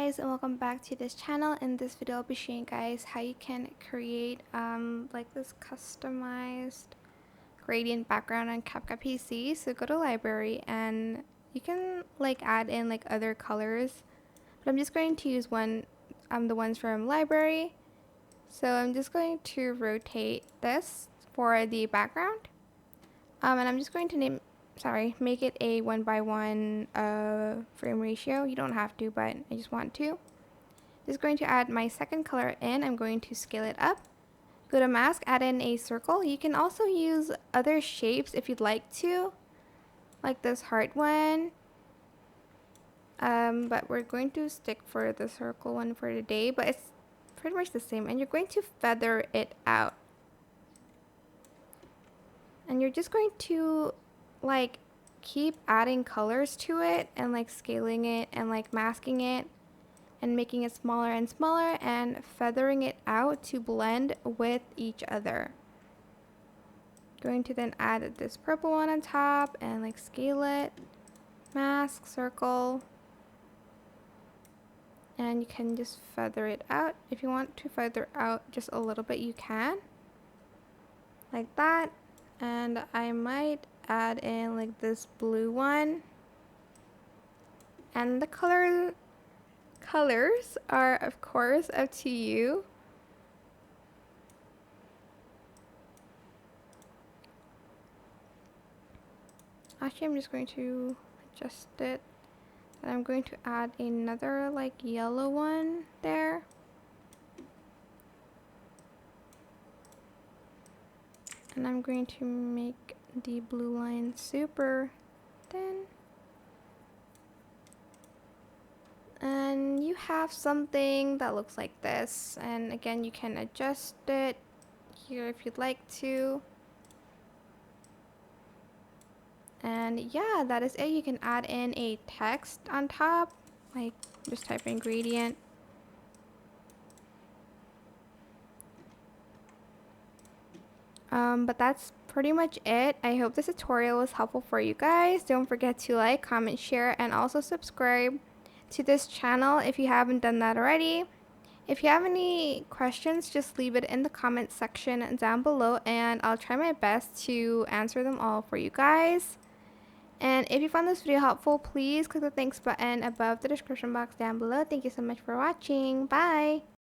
guys, and welcome back to this channel. In this video I'll be showing you guys how you can create like this customized gradient background on CapCut PC. So go to library and you can like add in like other colors, but I'm just going to use the ones from library. So I'm just going to rotate this for the background, and I'm just going to make it a 1:1 frame ratio. You don't have to, but I just want to. Just going to add my second color in. I'm going to scale it up. Go to mask, add in a circle. You can also use other shapes if you'd like to, like this heart one. But we're going to stick for the circle one for today, but it's pretty much the same. And you're going to feather it out. And you're just going to like keep adding colors to it and like scaling it and like masking it and making it smaller and smaller and feathering it out to blend with each other. Going to then add this purple one on top and like scale it, mask, circle, and you can just feather it out. If you want to feather out just a little bit, you can, like that. And I might add in like this blue one, and the colors are of course up to you. Actually, I'm just going to adjust it, and I'm going to add another like yellow one there. And I'm going to make the blue line super thin. And you have something that looks like this. And again, you can adjust it here if you'd like to. And yeah, that is it. You can add in a text on top, like just type in gradient. But that's pretty much it. I hope this tutorial was helpful for you guys. Don't forget to like, comment, share, and also subscribe to this channel if you haven't done that already. If you have any questions, just leave it in the comment section down below, and I'll try my best to answer them all for you guys. And if you found this video helpful, please click the thanks button above the description box down below. Thank you so much for watching. Bye!